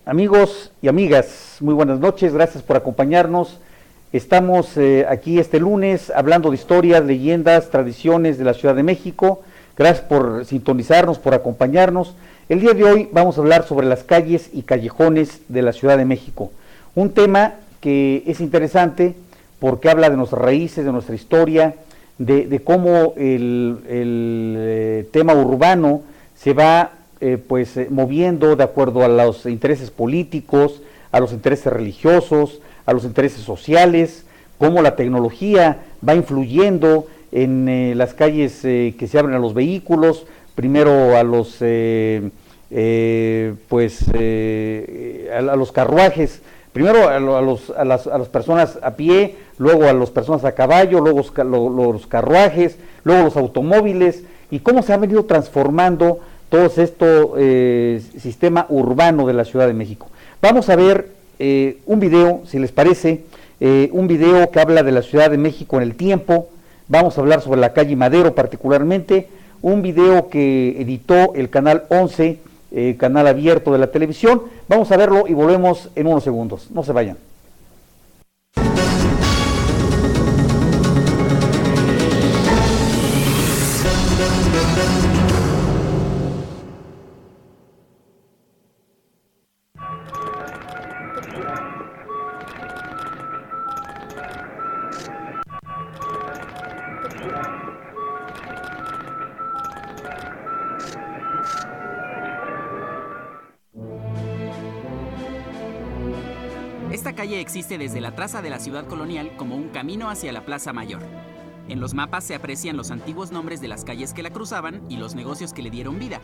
Amigos y amigas, muy buenas noches, gracias por acompañarnos. Estamos aquí este lunes hablando de historias, leyendas, tradiciones de la Ciudad de México. Gracias por sintonizarnos, por acompañarnos. El día de hoy vamos a hablar sobre las calles y callejones de la Ciudad de México. Un tema que es interesante porque habla de nuestras raíces, de nuestra historia, de cómo el tema urbano se va moviendo de acuerdo a los intereses políticos, a los intereses religiosos, a los intereses sociales, cómo la tecnología va influyendo en las calles que se abren a los vehículos, primero a los a los carruajes, primero a las personas a pie, luego a las personas a caballo, luego los carruajes, luego los automóviles, y cómo se ha venido transformando todo sistema urbano de la Ciudad de México. Vamos a ver un video, si les parece, un video que habla de la Ciudad de México en el tiempo. Vamos a hablar sobre la calle Madero particularmente, un video que editó el canal 11, canal abierto de la televisión. Vamos a verlo y volvemos en unos segundos. No se vayan. Esta calle existe desde la traza de la ciudad colonial como un camino hacia la Plaza Mayor. En los mapas se aprecian los antiguos nombres de las calles que la cruzaban y los negocios que le dieron vida.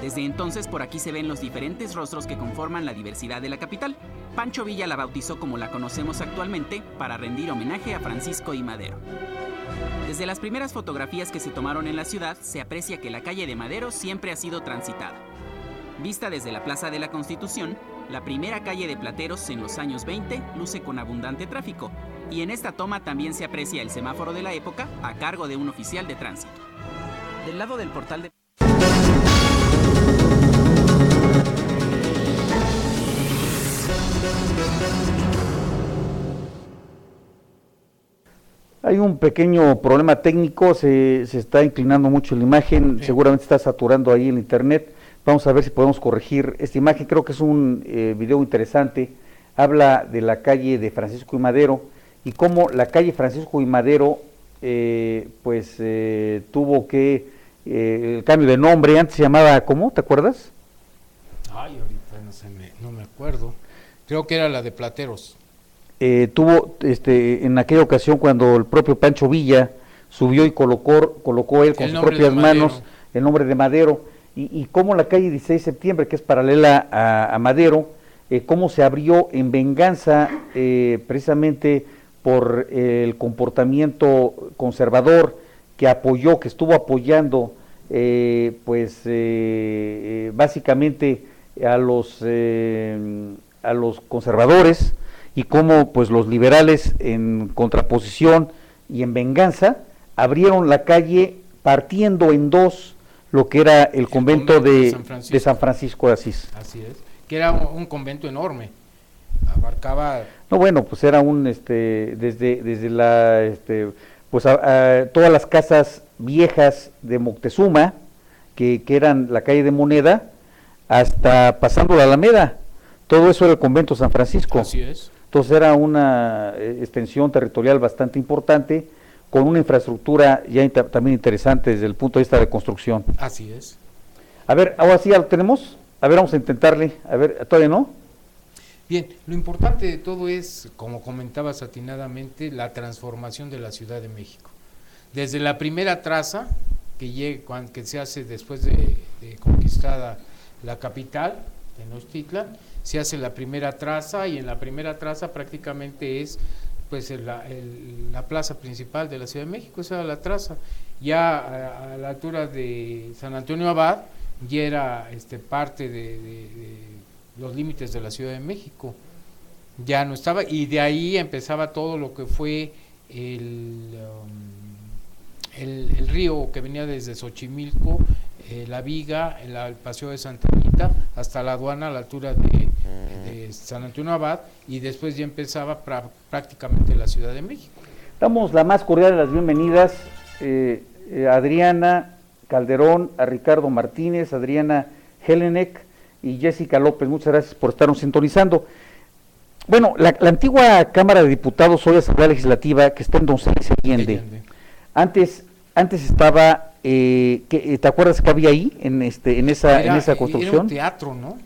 Desde entonces por aquí se ven los diferentes rostros que conforman la diversidad de la capital. Pancho Villa la bautizó como la conocemos actualmente para rendir homenaje a Francisco I. Madero. Desde las primeras fotografías que se tomaron en la ciudad se aprecia que la calle de Madero siempre ha sido transitada. Vista desde la Plaza de la Constitución, la primera calle de Plateros en los años 20 luce con abundante tráfico, y en esta toma también se aprecia el semáforo de la época a cargo de un oficial de tránsito. Del lado del portal de... Hay un pequeño problema técnico, se está inclinando mucho la imagen, sí. Seguramente está saturando ahí el internet. Vamos a ver si podemos corregir esta imagen. Creo que es un video interesante. Habla de la calle de Francisco I. Madero y cómo la calle Francisco I. Madero tuvo que el cambio de nombre. Antes se llamaba, ¿cómo? ¿Te acuerdas? Ay, ahorita no me acuerdo. Creo que era la de Plateros. Tuvo en aquella ocasión cuando el propio Pancho Villa subió y colocó él con sus propias manos el nombre de Madero. Y cómo la calle 16 de septiembre, que es paralela a Madero, cómo se abrió en venganza precisamente por el comportamiento conservador que estuvo apoyando básicamente a los conservadores, y cómo pues los liberales en contraposición y en venganza abrieron la calle partiendo en dos lo que era el convento de San Francisco de Asís. Así es, que era un convento enorme, abarcaba... No, bueno, pues era desde la, todas las casas viejas de Moctezuma, que eran la calle de Moneda, hasta pasando la Alameda, todo eso era el convento San Francisco. Así es. Entonces era una extensión territorial bastante importante, con una infraestructura ya también interesante desde el punto de vista de construcción. Así es. A ver, ahora sí ya lo tenemos. A ver, vamos a intentarle. A ver, ¿todavía no? Bien, lo importante de todo es, como comentabas atinadamente, la transformación de la Ciudad de México. Desde la primera traza que se hace después de conquistada la capital, Tenochtitlan, se hace la primera traza, y en la primera traza prácticamente es pues la plaza principal de la Ciudad de México. Esa era la traza. Ya a la altura de San Antonio Abad ya era parte de los límites de la Ciudad de México, ya no estaba, y de ahí empezaba todo lo que fue el río que venía desde Xochimilco, la Viga, el Paseo de Santa Anita, Bonita hasta la aduana a la altura de San Antonio Abad, y después ya empezaba prácticamente la Ciudad de México. Damos la más cordial de las bienvenidas a Adriana Calderón, a Ricardo Martínez, Adriana Helenek y Jessica López. Muchas gracias por estarnos sintonizando. Bueno, la antigua Cámara de Diputados, hoy Asamblea Legislativa, que está en Donceles Allende. Antes estaba, ¿te acuerdas que había ahí, en esa construcción? Era un teatro, ¿no?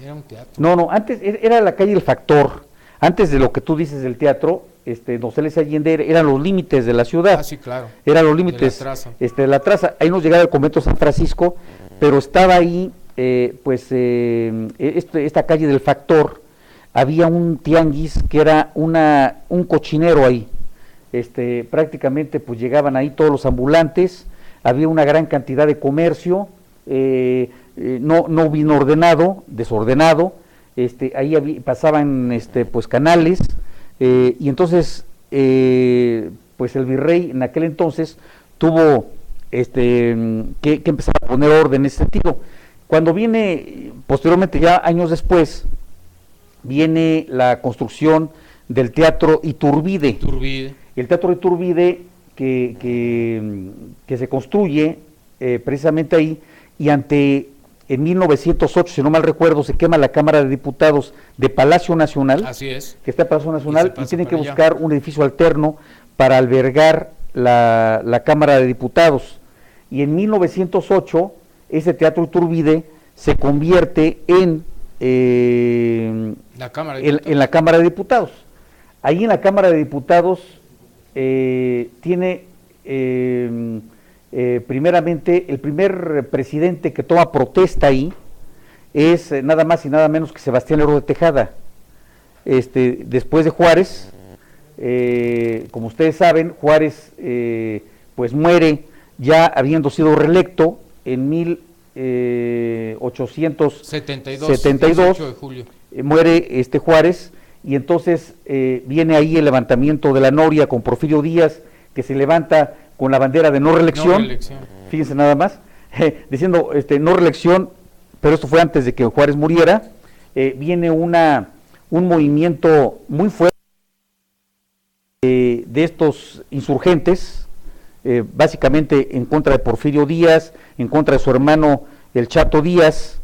Era un teatro. No, antes era la calle El Factor. Antes de lo que tú dices del teatro, Donceles Allende eran los límites de la ciudad. Ah, sí, claro. Eran los límites de la traza. Ahí nos llegaba el convento San Francisco, pero estaba ahí, esta calle del Factor. Había un tianguis que era un cochinero ahí. Prácticamente pues llegaban ahí todos los ambulantes, había una gran cantidad de comercio, no bien ordenado, desordenado. Ahí pasaban pues canales, y entonces pues el virrey en aquel entonces tuvo que empezar a poner orden en ese sentido. Cuando viene posteriormente, ya años después, viene la construcción del Teatro Iturbide. El Teatro Iturbide que se construye precisamente ahí, y en 1908, si no mal recuerdo, se quema la Cámara de Diputados de Palacio Nacional. Así es. Que está en Palacio Nacional, y tienen que buscar un edificio alterno para albergar la Cámara de Diputados. Y en 1908, ese Teatro Iturbide se convierte en la Cámara de Diputados. Ahí en la Cámara de Diputados tiene primeramente el primer presidente que toma protesta ahí es nada más y nada menos que Sebastián Lerdo de Tejada. Después de Juárez, como ustedes saben, Juárez pues muere ya habiendo sido reelecto en 1872, 18 de julio. Muere Juárez, y entonces viene ahí el levantamiento de la Noria con Porfirio Díaz, que se levanta con la bandera de no reelección. Fíjense nada más, diciendo no reelección, pero esto fue antes de que Juárez muriera. Viene un movimiento muy fuerte de estos insurgentes, básicamente en contra de Porfirio Díaz, en contra de su hermano el Chato Díaz.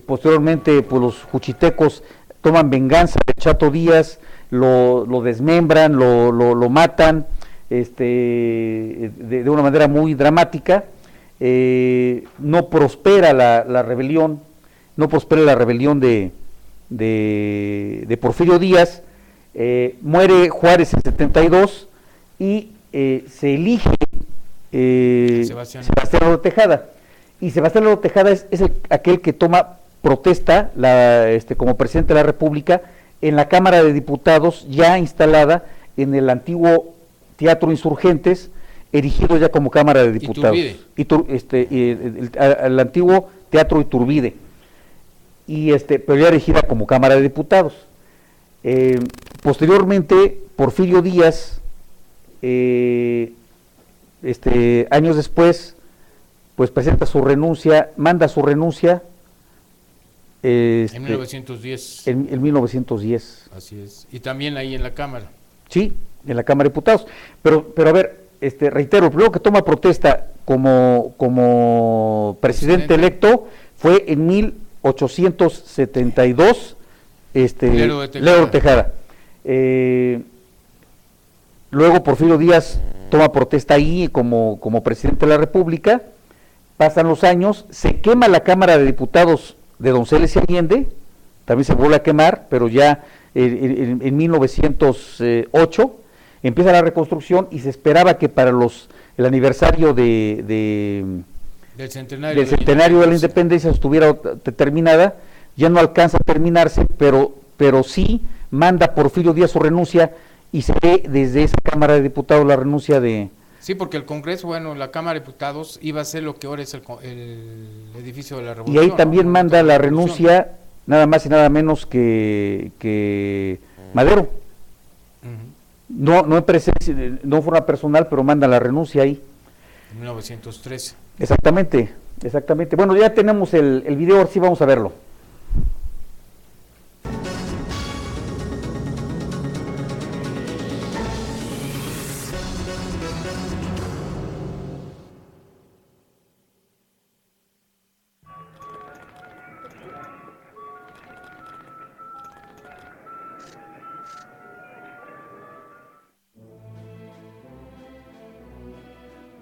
Posteriormente pues los juchitecos toman venganza del Chato Díaz, lo desmembran, lo matan de una manera muy dramática. No prospera la rebelión, de Porfirio Díaz. Muere Juárez en 72 y se elige Sebastián Lerdo de Tejada. Y Sebastián Lerdo de Tejada es aquel que toma protesta como presidente de la República en la Cámara de Diputados, ya instalada en el antiguo Teatro Insurgentes, erigido ya como Cámara de Diputados. El antiguo Teatro Iturbide, pero ya erigida como Cámara de Diputados. Posteriormente, Porfirio Díaz, años después, pues manda su renuncia. En 1910. En 1910. Así es. Y también ahí en la Cámara. Sí, en la Cámara de Diputados. Pero a ver, reitero, el primero que toma protesta como presidente electo fue en 1872, Lerdo de Tejada. Luego Porfirio Díaz toma protesta ahí como presidente de la República. Pasan los años, se quema la Cámara de Diputados de Donceles y Allende, también se vuelve a quemar, pero ya en 1908 empieza la reconstrucción, y se esperaba que para el aniversario del centenario de la independencia estuviera terminada. Ya no alcanza a terminarse, pero sí manda Porfirio Díaz su renuncia, y se ve desde esa Cámara de Diputados la renuncia de... Sí, porque el Congreso, la Cámara de Diputados iba a ser lo que ahora es el edificio de la Revolución. Y ahí también manda la renuncia, nada más y nada menos que Madero. No en forma personal, pero manda la renuncia ahí. En 1913. Exactamente, exactamente. Bueno, ya tenemos el video, ahora sí vamos a verlo.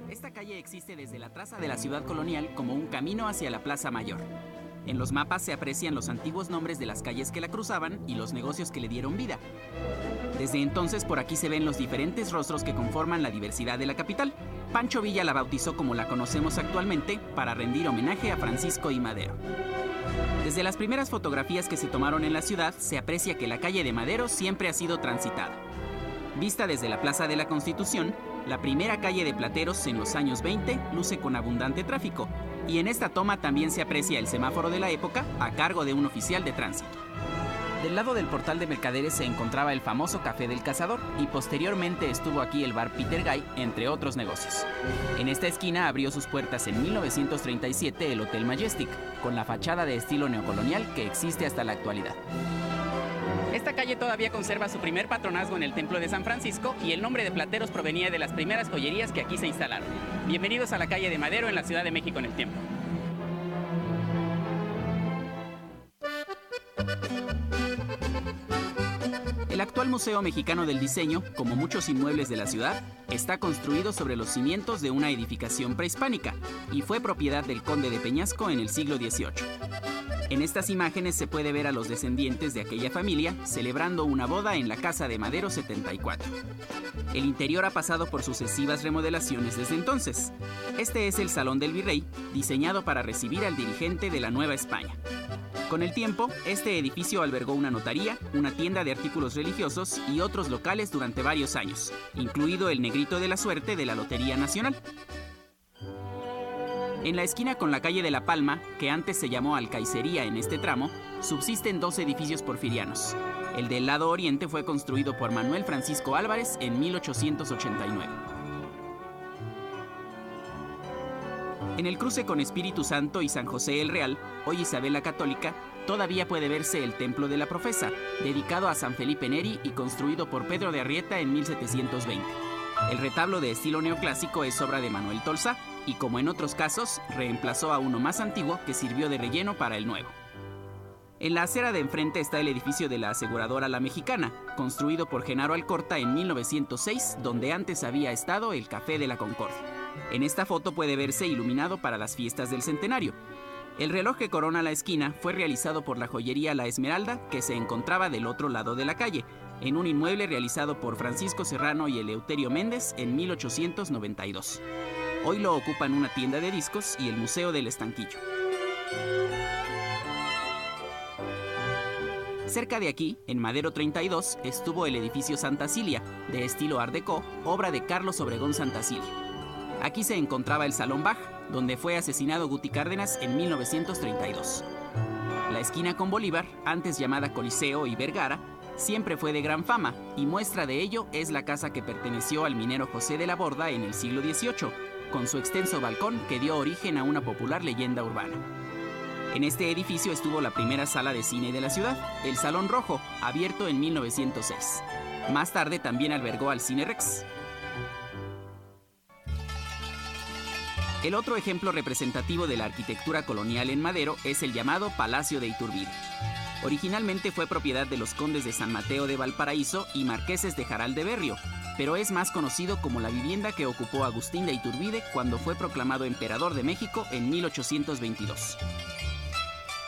Esta calle existe desde la traza de la ciudad colonial como un camino hacia la Plaza Mayor. En los mapas se aprecian los antiguos nombres de las calles que la cruzaban y los negocios que le dieron vida. Desde entonces por aquí se ven los diferentes rostros que conforman la diversidad de la capital. Pancho Villa la bautizó como la conocemos actualmente para rendir homenaje a Francisco I. Madero. Desde las primeras fotografías que se tomaron en la ciudad se aprecia que la calle de Madero siempre ha sido transitada. Vista desde la Plaza de la Constitución, la primera calle de Plateros en los años 20 luce con abundante tráfico, y en esta toma también se aprecia el semáforo de la época a cargo de un oficial de tránsito. Del lado del portal de mercaderes se encontraba el famoso Café del Cazador y posteriormente estuvo aquí el bar Peter Guy, entre otros negocios. En esta esquina abrió sus puertas en 1937 el Hotel Majestic, con la fachada de estilo neocolonial que existe hasta la actualidad. Esta calle todavía conserva su primer patronazgo en el Templo de San Francisco y el nombre de Plateros provenía de las primeras joyerías que aquí se instalaron. Bienvenidos a la calle de Madero en la Ciudad de México en el tiempo. El actual Museo Mexicano del Diseño, como muchos inmuebles de la ciudad, está construido sobre los cimientos de una edificación prehispánica y fue propiedad del conde de Peñasco en el siglo XVIII. En estas imágenes se puede ver a los descendientes de aquella familia celebrando una boda en la Casa de Madero 74. El interior ha pasado por sucesivas remodelaciones desde entonces. Este es el Salón del Virrey, diseñado para recibir al dirigente de la Nueva España. Con el tiempo, este edificio albergó una notaría, una tienda de artículos religiosos y otros locales durante varios años, incluido el Negrito de la Suerte de la Lotería Nacional. En la esquina con la calle de La Palma, que antes se llamó Alcaicería en este tramo, subsisten dos edificios porfirianos. El del lado oriente fue construido por Manuel Francisco Álvarez en 1889. En el cruce con Espíritu Santo y San José el Real, hoy Isabel la Católica, todavía puede verse el Templo de la Profesa, dedicado a San Felipe Neri y construido por Pedro de Arrieta en 1720. El retablo de estilo neoclásico es obra de Manuel Tolsá y, como en otros casos, reemplazó a uno más antiguo que sirvió de relleno para el nuevo. En la acera de enfrente está el edificio de la aseguradora La Mexicana, construido por Genaro Alcorta en 1906, donde antes había estado el Café de la Concordia. En esta foto puede verse iluminado para las fiestas del centenario. El reloj que corona la esquina fue realizado por la joyería La Esmeralda, que se encontraba del otro lado de la calle, en un inmueble realizado por Francisco Serrano y Eleuterio Méndez en 1892. Hoy lo ocupan una tienda de discos y el Museo del Estanquillo. Cerca de aquí, en Madero 32, estuvo el edificio Santa Cilia, de estilo Art Deco, obra de Carlos Obregón Santacilia. Aquí se encontraba el Salón Bach, donde fue asesinado Guti Cárdenas en 1932. La esquina con Bolívar, antes llamada Coliseo y Vergara, siempre fue de gran fama, y muestra de ello es la casa que perteneció al minero José de la Borda en el siglo XVIII, con su extenso balcón que dio origen a una popular leyenda urbana. En este edificio estuvo la primera sala de cine de la ciudad, el Salón Rojo, abierto en 1906. Más tarde también albergó al Cine Rex. El otro ejemplo representativo de la arquitectura colonial en Madero es el llamado Palacio de Iturbide. Originalmente fue propiedad de los condes de San Mateo de Valparaíso y marqueses de Jaral de Berrio, pero es más conocido como la vivienda que ocupó Agustín de Iturbide cuando fue proclamado emperador de México en 1822.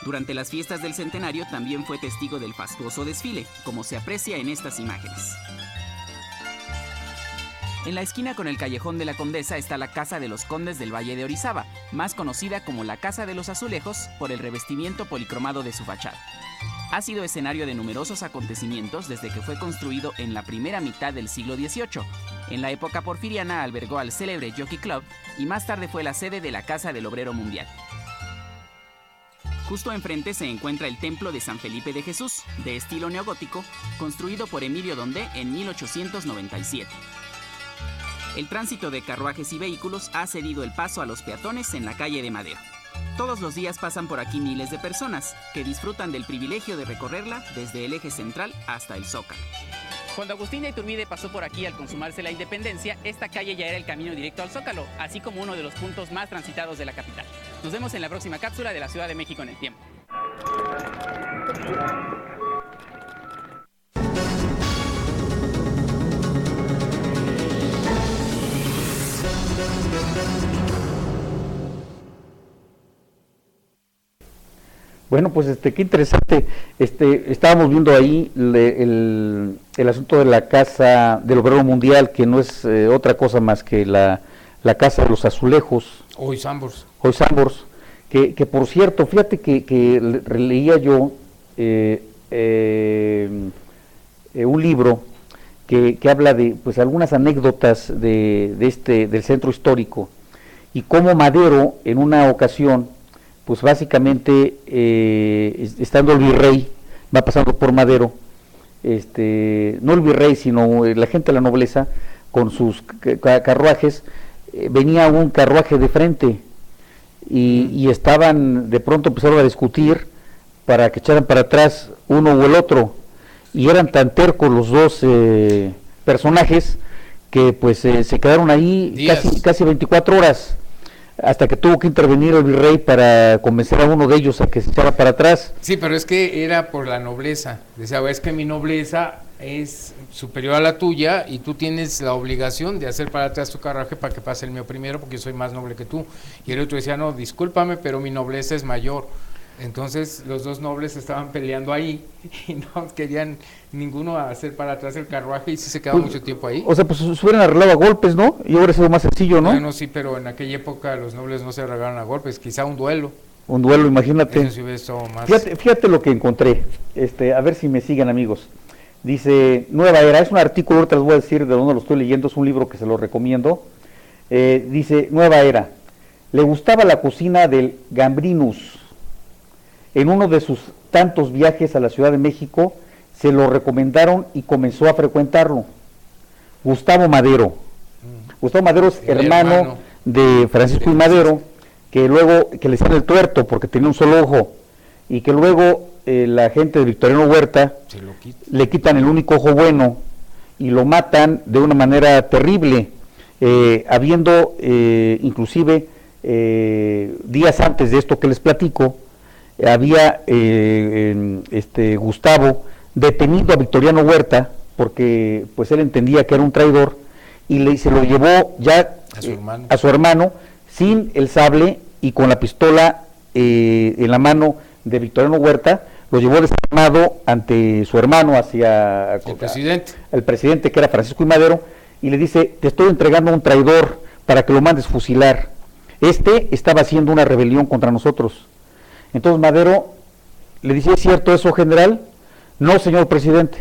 Durante las fiestas del centenario también fue testigo del fastuoso desfile, como se aprecia en estas imágenes. En la esquina con el Callejón de la Condesa está la Casa de los Condes del Valle de Orizaba, más conocida como la Casa de los Azulejos por el revestimiento policromado de su fachada. Ha sido escenario de numerosos acontecimientos desde que fue construido en la primera mitad del siglo XVIII. En la época porfiriana albergó al célebre Jockey Club y más tarde fue la sede de la Casa del Obrero Mundial. Justo enfrente se encuentra el Templo de San Felipe de Jesús, de estilo neogótico, construido por Emilio Dondé en 1897. El tránsito de carruajes y vehículos ha cedido el paso a los peatones en la calle de Madero. Todos los días pasan por aquí miles de personas que disfrutan del privilegio de recorrerla desde el eje central hasta el Zócalo. Cuando Agustín de Iturbide pasó por aquí al consumarse la independencia, esta calle ya era el camino directo al Zócalo, así como uno de los puntos más transitados de la capital. Nos vemos en la próxima cápsula de la Ciudad de México en el tiempo. Bueno, pues qué interesante. Estábamos viendo ahí el asunto de la Casa del Obrero Mundial, que no es otra cosa más que la Casa de los Azulejos. Hoy Sambors. Hoy Sambors, que por cierto, fíjate que leía yo un libro que habla de pues algunas anécdotas del centro histórico, y cómo Madero en una ocasión, pues básicamente estando el virrey, va pasando por Madero, no el virrey sino la gente de la nobleza con sus carruajes, venía un carruaje de frente y estaban, de pronto empezaron a discutir para que echaran para atrás uno o el otro, y eran tan tercos los dos personajes que pues se quedaron ahí casi 24 horas, hasta que tuvo que intervenir el virrey para convencer a uno de ellos a que se echara para atrás. Sí, pero es que era por la nobleza. Decía, es que mi nobleza es superior a la tuya y tú tienes la obligación de hacer para atrás tu carruaje para que pase el mío primero, porque yo soy más noble que tú. Y el otro decía, no, discúlpame, pero mi nobleza es mayor. Entonces los dos nobles estaban peleando ahí y no querían ninguno hacer para atrás el carruaje, y sí se quedaba mucho tiempo ahí. O sea, pues se hubieran arreglado a golpes, ¿no? Y hubiera sido más sencillo, ¿no? Bueno, sí, pero en aquella época los nobles no se arreglaron a golpes, quizá un duelo. Un duelo, imagínate. Eso sí hubiera estado más... Fíjate lo que encontré, a ver si me siguen, amigos. Dice, Nueva Era, es un artículo, ahorita les voy a decir de dónde lo estoy leyendo, es un libro que se lo recomiendo. Dice, Nueva Era, le gustaba la cocina del Gambrinus. En uno de sus tantos viajes a la Ciudad de México, se lo recomendaron y comenzó a frecuentarlo. Gustavo Madero. Gustavo Madero es hermano de Francisco I. Madero, que luego, que le hicieron el tuerto porque tenía un solo ojo, y que luego la gente de Victoriano Huerta le quitan el único ojo bueno y lo matan de una manera terrible, habiendo inclusive días antes de esto que les platico, había Gustavo detenido a Victoriano Huerta porque pues él entendía que era un traidor, y se lo llevó ya a su hermano sin el sable y con la pistola en la mano de Victoriano Huerta. Lo llevó desarmado ante su hermano hacia el presidente, que era Francisco I. Madero, y le dice, te estoy entregando a un traidor para que lo mandes fusilar. Estaba haciendo una rebelión contra nosotros. Entonces Madero le dice, ¿es cierto eso, general? No, señor presidente.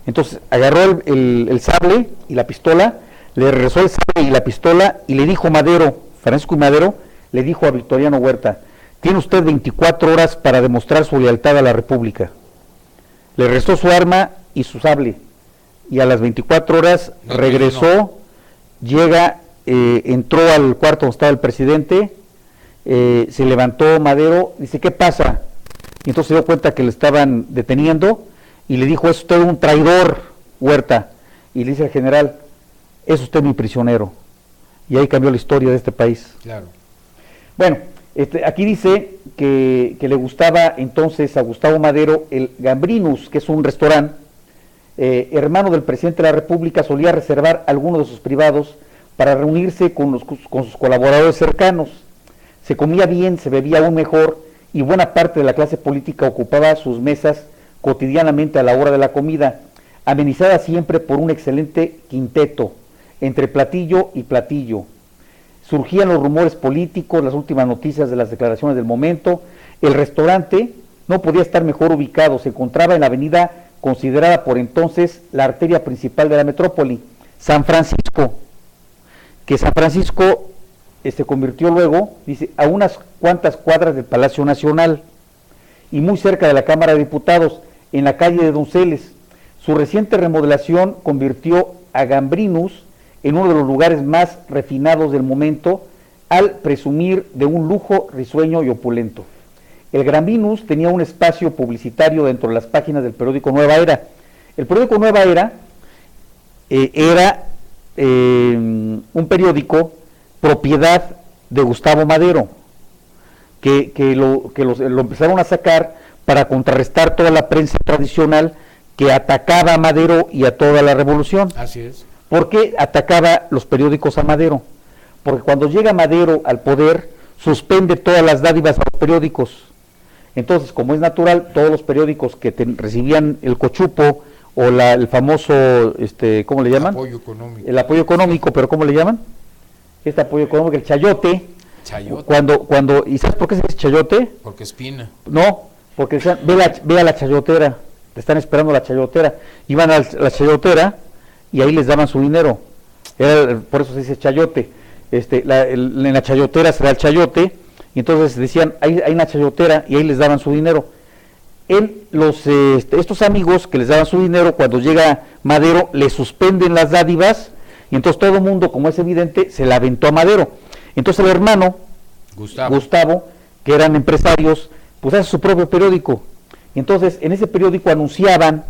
Entonces agarró el sable y la pistola, le regresó el sable y la pistola, y le dijo Madero, Francisco I. Madero, le dijo a Victoriano Huerta, tiene usted 24 horas para demostrar su lealtad a la República. Le regresó su arma y su sable, y a las 24 horas regresó, llega, entró al cuarto donde estaba el presidente, se levantó Madero, dice, ¿qué pasa? Y entonces se dio cuenta que le estaban deteniendo, y le dijo, es usted un traidor, Huerta. Y le dice al general, es usted mi prisionero. Y ahí cambió la historia de este país. Claro. Bueno, aquí dice que le gustaba entonces a Gustavo Madero el Gambrinus, que es un restaurante. Hermano del presidente de la República, solía reservar algunos de sus privados para reunirse con sus colaboradores cercanos. Se comía bien, se bebía aún mejor, y buena parte de la clase política ocupaba sus mesas cotidianamente a la hora de la comida, amenizada siempre por un excelente quinteto, entre platillo y platillo. Surgían los rumores políticos, las últimas noticias de las declaraciones del momento. El restaurante no podía estar mejor ubicado, se encontraba en la avenida considerada por entonces la arteria principal de la metrópoli, San Francisco, que San Francisco se convirtió luego, dice, a unas cuantas cuadras del Palacio Nacional y muy cerca de la Cámara de Diputados, en la calle de Donceles. Su reciente remodelación convirtió a Gambrinus en uno de los lugares más refinados del momento, al presumir de un lujo risueño y opulento. El Gramínus tenía un espacio publicitario dentro de las páginas del periódico Nueva Era. El periódico Nueva Era era un periódico propiedad de Gustavo Madero, que lo empezaron a sacar para contrarrestar toda la prensa tradicional que atacaba a Madero y a toda la revolución. Así es. ¿Por qué atacaba los periódicos a Madero? Porque cuando llega Madero al poder, suspende todas las dádivas a los periódicos. Entonces, como es natural, todos los periódicos que recibían el cochupo o el famoso, ¿cómo le llaman? Apoyo económico. El apoyo económico, pero ¿cómo le llaman? Este apoyo económico, el chayote. Chayote. ¿Y sabes por qué se dice chayote? Porque espina. No, porque decían, ve a la chayotera, te están esperando la chayotera. Iban a la chayotera y ahí les daban su dinero. Por eso se dice chayote. En la chayotera será el chayote, y entonces decían, hay una chayotera, y ahí les daban su dinero. Estos amigos que les daban su dinero, cuando llega Madero, le suspenden las dádivas, y entonces todo el mundo, como es evidente, se la aventó a Madero. Entonces el hermano, Gustavo, que eran empresarios, pues hace su propio periódico. Y entonces en ese periódico anunciaban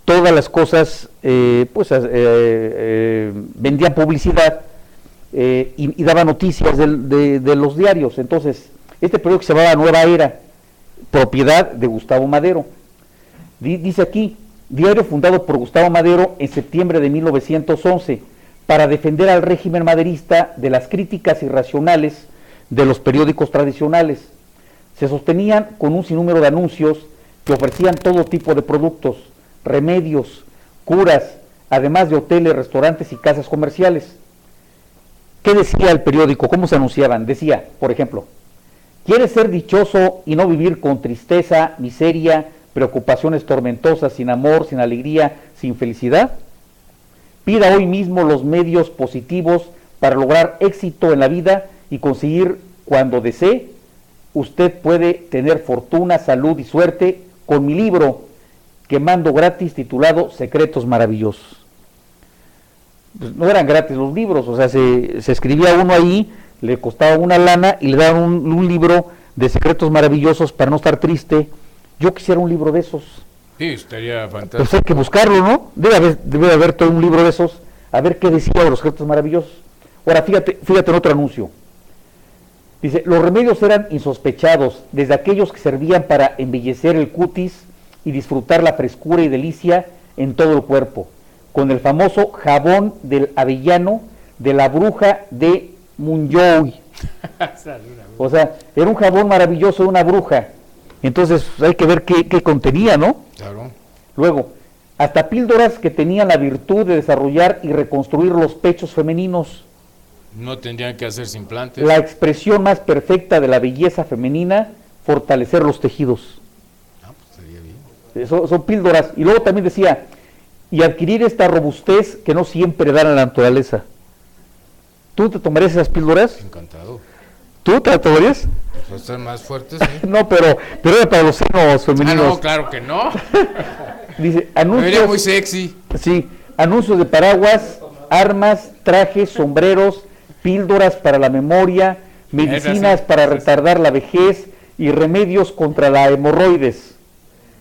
todas las cosas, vendían publicidad, y daba noticias de los diarios. Entonces, este periódico se llamaba Nueva Era, propiedad de Gustavo Madero. Dice aquí, diario fundado por Gustavo Madero en septiembre de 1911, para defender al régimen maderista de las críticas irracionales de los periódicos tradicionales. Se sostenían con un sinnúmero de anuncios que ofrecían todo tipo de productos, remedios, curas, además de hoteles, restaurantes y casas comerciales. ¿Qué decía el periódico? ¿Cómo se anunciaban? Decía, por ejemplo, ¿quieres ser dichoso y no vivir con tristeza, miseria, preocupaciones tormentosas, sin amor, sin alegría, sin felicidad? Pida hoy mismo los medios positivos para lograr éxito en la vida y conseguir cuando desee. Usted puede tener fortuna, salud y suerte con mi libro que mando gratis titulado Secretos Maravillosos. Pues no eran gratis los libros, o sea, se escribía uno ahí, le costaba una lana y le daban un libro de secretos maravillosos para no estar triste. Yo quisiera un libro de esos. Sí, estaría fantástico. Pues hay que buscarlo, ¿no? Debe haber todo un libro de esos, a ver qué decía de los secretos maravillosos. Ahora, fíjate en otro anuncio. Dice, los remedios eran insospechados, desde aquellos que servían para embellecer el cutis y disfrutar la frescura y delicia en todo el cuerpo, con el famoso jabón del avellano de la bruja de Munyoy. O sea, era un jabón maravilloso de una bruja. Entonces hay que ver qué contenía, ¿no? Claro. Luego, hasta píldoras que tenían la virtud de desarrollar y reconstruir los pechos femeninos. No tendrían que hacerse implantes. La expresión más perfecta de la belleza femenina, fortalecer los tejidos. Pues estaría bien. Son píldoras. Y luego también decía, y adquirir esta robustez que no siempre da la naturaleza. ¿Tú te tomarías esas píldoras? Encantado. ¿Tú te las tomarías? Pues están más fuertes, ¿sí? No, pero era para los senos femeninos. No, claro que no. Dice, Me anuncios. vería muy sexy. Sí, anuncios de paraguas, armas, trajes, sombreros, píldoras para la memoria, medicinas para retardar la vejez y remedios contra la hemorroides.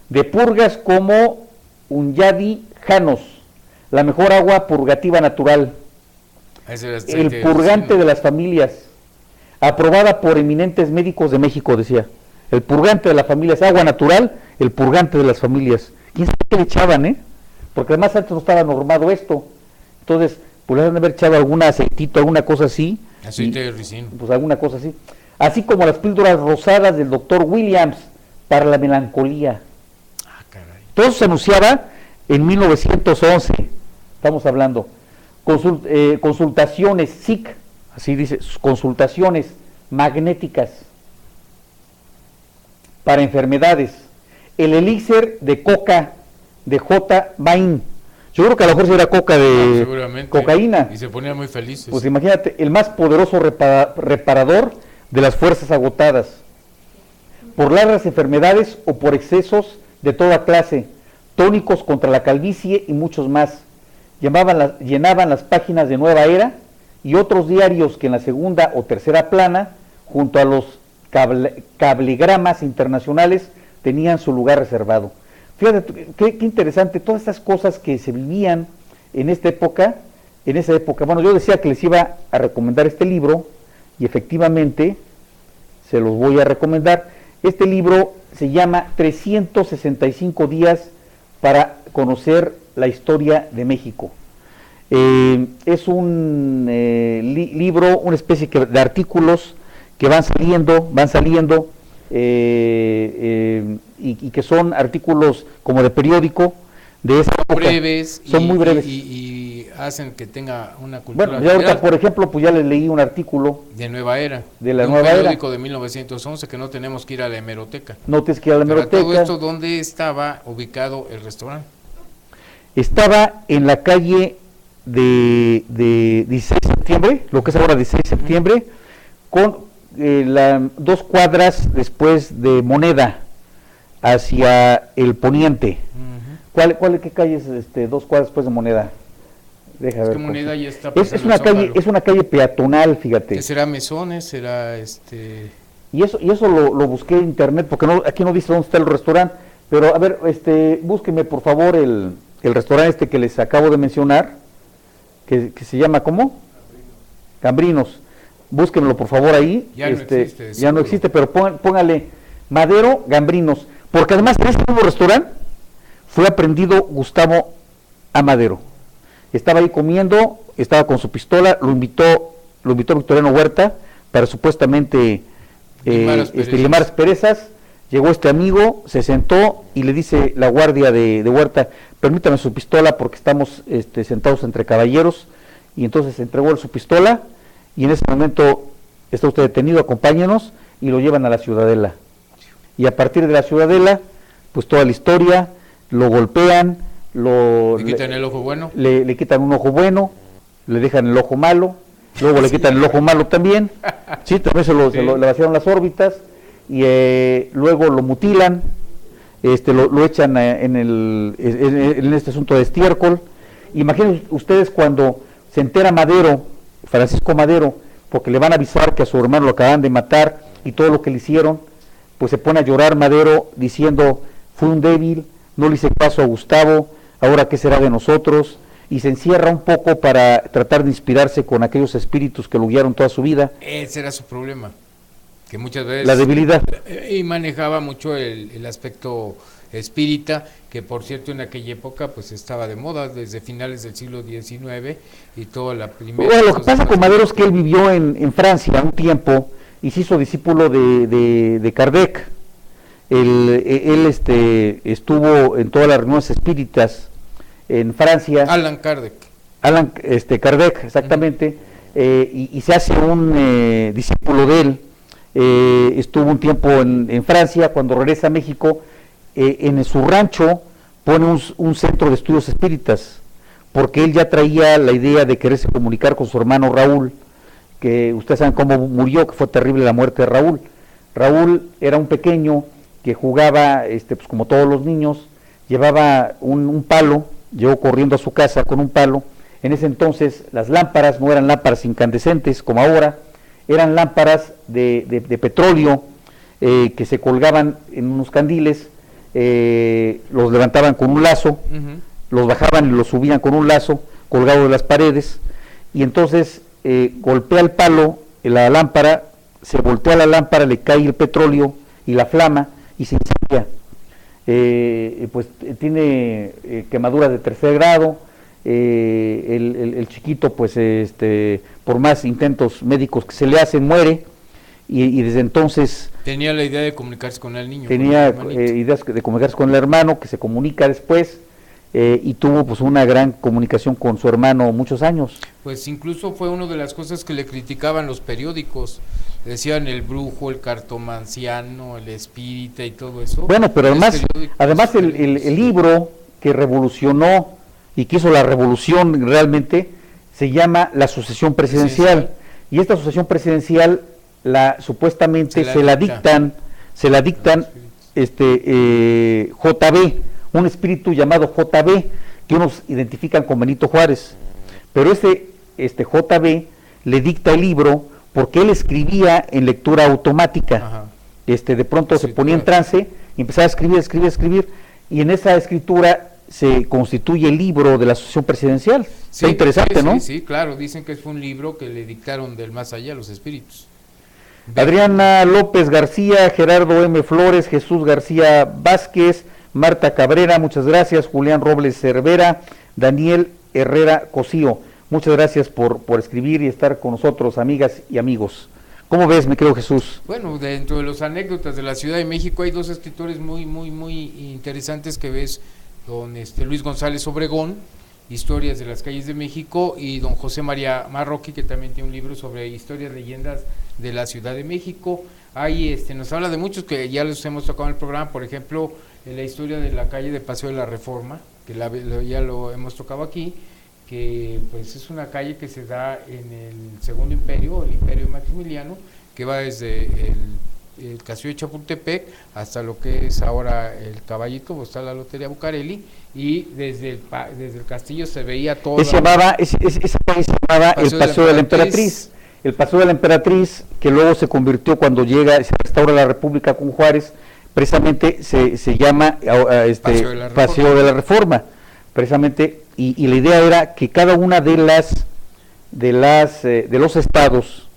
De purgas como Unyadi Janos, la mejor agua purgativa natural. El purgante de las familias, aprobada por eminentes médicos de México, decía. El purgante de las familias, agua natural, el purgante de las familias. ¿Quién sabe qué le echaban, Porque además antes no estaba normado esto. Entonces, pues le han de haber echado algún aceitito, alguna cosa así. Aceite de ricino. Pues alguna cosa así. Así como las píldoras rosadas del doctor Williams para la melancolía. Ah, caray. Todo eso se anunciaba en 1911, estamos hablando. Consultaciones SIC, así dice, consultaciones magnéticas para enfermedades. El elixir de coca de J. Bain. Yo creo que a lo mejor si era coca de cocaína. Y se ponían muy felices. Pues imagínate, el más poderoso reparador de las fuerzas agotadas. Por largas enfermedades o por excesos de toda clase. Tónicos contra la calvicie y muchos más. llenaban las páginas de Nueva Era y otros diarios que en la segunda o tercera plana, junto a los cablegramas internacionales, tenían su lugar reservado. Fíjate, qué interesante, todas estas cosas que se vivían en esa época. Bueno, yo decía que les iba a recomendar este libro, y efectivamente se los voy a recomendar. Este libro se llama 365 días para conocer la historia de México. Es un libro, una especie de artículos que van saliendo y que son artículos como de periódico de esa época. Breves. Son muy breves. Y hacen que tenga una cultura. Bueno, ya ahorita, por ejemplo, pues ya les leí un artículo de Nueva Era. De la Nueva Era. Un periódico de 1911, que no tenemos que ir a la hemeroteca. No tienes que ir a la hemeroteca. Todo esto, ¿dónde estaba ubicado el restaurante? Estaba en la calle de 16 de septiembre, lo que es ahora 16 de septiembre, con 2 cuadras después de Moneda, hacia el poniente. ¿Qué calle es 2 cuadras después de Moneda? Deja ver. Moneda ya está es una calle peatonal, fíjate. ¿Qué será Mesones? ¿Será Y eso lo busqué en internet, porque aquí no dice dónde está el restaurante, pero a ver, búsqueme por favor el restaurante que les acabo de mencionar, que se llama, ¿cómo? Gambrinos. Búsquenlo por favor ahí. Ya no existe. Ya no existe, pero póngale Madero Gambrinos, porque además en este mismo restaurante fue aprendido Gustavo Amadero. Estaba ahí comiendo, estaba con su pistola, lo invitó Victoriano Huerta para supuestamente limar asperezas. Llegó este amigo, se sentó y le dice la guardia de Huerta: permítame su pistola porque estamos sentados entre caballeros. Y entonces entregó su pistola y en ese momento: está usted detenido, acompáñenos, y lo llevan a la Ciudadela. Y a partir de la Ciudadela, pues toda la historia, lo golpean, le quitan el ojo bueno, le quitan un ojo bueno, le dejan el ojo malo, luego le quitan el ojo malo también, sí, también se le vaciaron las órbitas, y luego lo mutilan, lo echan en este asunto de estiércol. Imaginen ustedes cuando se entera Francisco Madero, porque le van a avisar que a su hermano lo acaban de matar y todo lo que le hicieron, pues se pone a llorar Madero diciendo: fui un débil, no le hice caso a Gustavo, ahora qué será de nosotros, y se encierra un poco para tratar de inspirarse con aquellos espíritus que lo guiaron toda su vida. Ese era su problema, que muchas veces... La debilidad. Y manejaba mucho el aspecto espírita, que por cierto en aquella época pues estaba de moda desde finales del siglo XIX y toda la primera... Bueno, lo que pasa con Madero es que él vivió en Francia un tiempo y se hizo discípulo de Kardec. Él estuvo en todas las reuniones espíritas en Francia. Allan Kardec, exactamente. Y se hace un discípulo de él. Estuvo un tiempo en Francia. Cuando regresa a México, en su rancho pone un centro de estudios espíritas, porque él ya traía la idea de quererse comunicar con su hermano Raúl, que ustedes saben cómo murió, que fue terrible la muerte de Raúl. Raúl era un pequeño que jugaba, pues como todos los niños, llevaba un palo, llegó corriendo a su casa con un palo. En ese entonces las lámparas no eran lámparas incandescentes como ahora, eran lámparas de petróleo que se colgaban en unos candiles, los levantaban con un lazo, los bajaban y los subían con un lazo colgado de las paredes, y entonces golpea el palo, la lámpara, se voltea la lámpara, le cae el petróleo y la flama y se incendia. Pues tiene quemaduras de 3er grado. El chiquito, pues por más intentos médicos que se le hacen, muere, y desde entonces tenía la idea de comunicarse con el niño, tenía ideas de comunicarse con el hermano, que se comunica después, y tuvo pues una gran comunicación con su hermano muchos años. Pues incluso fue una de las cosas que le criticaban los periódicos, decían el brujo, el cartomanciano, el espírita y todo eso. Bueno, pero además el libro que revolucionó y que hizo la revolución realmente se llama La Sucesión Presidencial, y esta sucesión presidencial supuestamente se la dictan JB, un espíritu llamado JB, que unos identifican con Benito Juárez, pero este JB le dicta el libro porque él escribía en lectura automática. Ajá. De pronto Sí, se ponía en claro. trance y empezaba a escribir, y en esa escritura se constituye el libro de la Asociación Presidencial. Sí, Está interesante, sí, ¿no? Sí, claro, dicen que fue un libro que le dictaron del más allá los espíritus. Adriana López García, Gerardo M. Flores, Jesús García Vázquez, Marta Cabrera, muchas gracias, Julián Robles Cervera, Daniel Herrera Cosío, muchas gracias por escribir y estar con nosotros, amigas y amigos. ¿Cómo ves, mi querido Jesús? Bueno, dentro de las anécdotas de la Ciudad de México hay dos escritores muy interesantes que ves, don Luis González Obregón, Historias de las calles de México, y don José María Marroquí, que también tiene un libro sobre historias, leyendas de la Ciudad de México. Ahí nos habla de muchos que ya los hemos tocado en el programa, por ejemplo, la historia de la calle de Paseo de la Reforma, que ya lo hemos tocado aquí, que pues es una calle que se da en el Segundo Imperio, el Imperio Maximiliano, que va desde el Castillo de Chapultepec hasta lo que es ahora el Caballito, donde está la Lotería Bucareli, y desde el castillo se veía todo. Esa calle se llamaba el Paseo de la Emperatriz. El Paseo de la Emperatriz, que luego se convirtió, cuando se restaura la República con Juárez, precisamente se llama Paseo de la Reforma, precisamente, y la idea era que cada una de los estados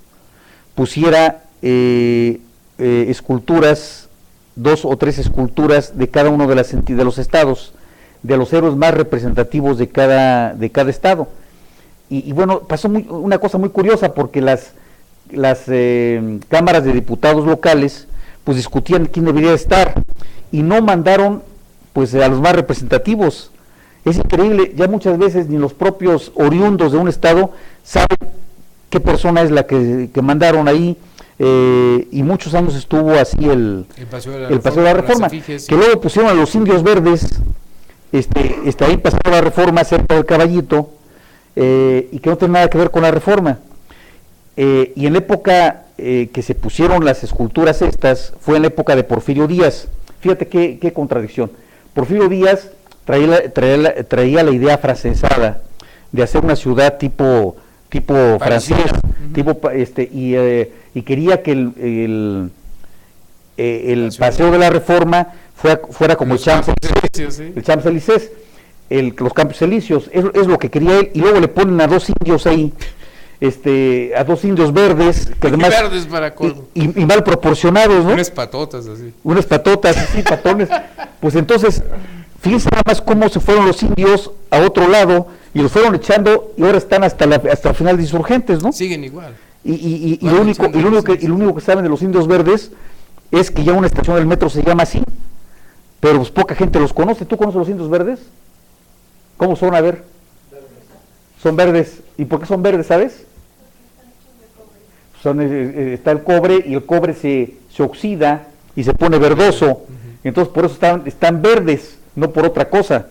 pusiera esculturas, 2 o 3 esculturas de cada uno de los estados, de los héroes más representativos de cada estado. Y bueno, pasó una cosa muy curiosa, porque las cámaras de diputados locales pues discutían quién debería estar, y no mandaron pues a los más representativos. Es increíble, ya muchas veces ni los propios oriundos de un estado saben qué persona es la que mandaron ahí, y muchos años estuvo así el Paseo de la Reforma, que luego pusieron a los indios verdes, ahí Paseo de la Reforma, cerca del Caballito, y que no tiene nada que ver con la Reforma. Y en la época que se pusieron las esculturas estas, fue en la época de Porfirio Díaz. Fíjate qué contradicción. Porfirio Díaz traía la idea francesada de hacer una ciudad tipo francés, y quería que el Paseo de la Reforma fuera como el Champs-Élysées, los Campos Elíseos, es lo que quería él, y luego le ponen a 2 indios ahí, a 2 indios verdes, que además verdes y mal proporcionados, ¿no? Unas patotas así. Unas patotas, así, patones. Pues entonces, fíjense nada más cómo se fueron los indios a otro lado, y los fueron echando, y ahora están hasta el final de Insurgentes, ¿no? Siguen igual. Y lo único que saben de los indios verdes es que ya una estación del metro se llama así, pero pues poca gente los conoce. ¿Tú conoces los indios verdes? ¿Cómo son? A ver. Son verdes. ¿Y por qué son verdes, sabes? Está el cobre, y el cobre se oxida y se pone verdoso. Entonces por eso están verdes, no por otra cosa.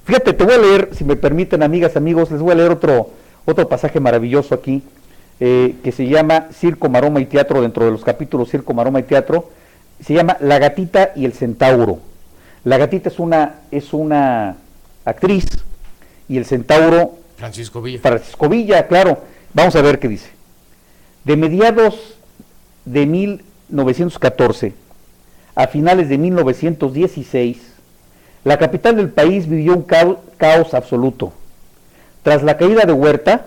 Fíjate, te voy a leer, si me permiten, amigas, amigos, les voy a leer otro pasaje maravilloso aquí, que se llama Circo, Maroma y Teatro, dentro de los capítulos Circo, Maroma y Teatro. Se llama La Gatita y el Centauro. La Gatita es una actriz, y el centauro Francisco Villa, claro. Vamos a ver qué dice. De mediados de 1914 a finales de 1916, la capital del país vivió un caos absoluto. Tras la caída de Huerta,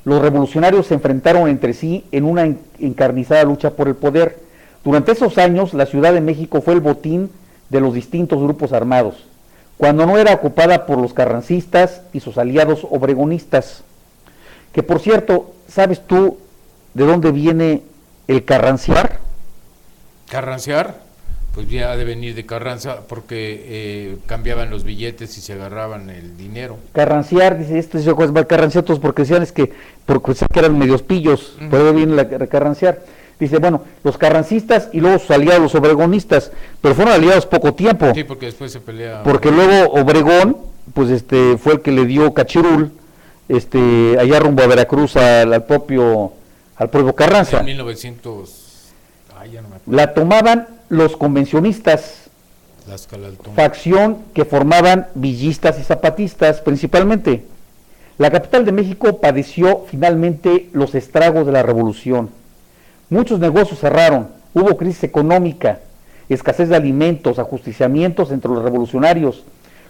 los revolucionarios se enfrentaron entre sí en una encarnizada lucha por el poder. Durante esos años, la Ciudad de México fue el botín de los distintos grupos armados, cuando no era ocupada por los carrancistas y sus aliados obregonistas. Que por cierto, ¿sabes tú de dónde viene el carranciar? ¿Carranciar? Pues ya ha de venir de Carranza, porque cambiaban los billetes y se agarraban el dinero. Carranciar, dice, carranciatos porque decían que eran medios pillos, por eso viene la carranciar. Dice, bueno, los carrancistas y luego sus aliados, los obregonistas, pero fueron aliados poco tiempo. Sí, porque después se pelea. Porque luego Obregón, pues fue el que le dio Cachirul, allá rumbo a Veracruz al propio Carranza. En 1900, ya no me acuerdo. La tomaban los convencionistas, facción que formaban villistas y zapatistas principalmente. La capital de México padeció finalmente los estragos de la revolución. Muchos negocios cerraron, hubo crisis económica, escasez de alimentos, ajusticiamientos entre los revolucionarios.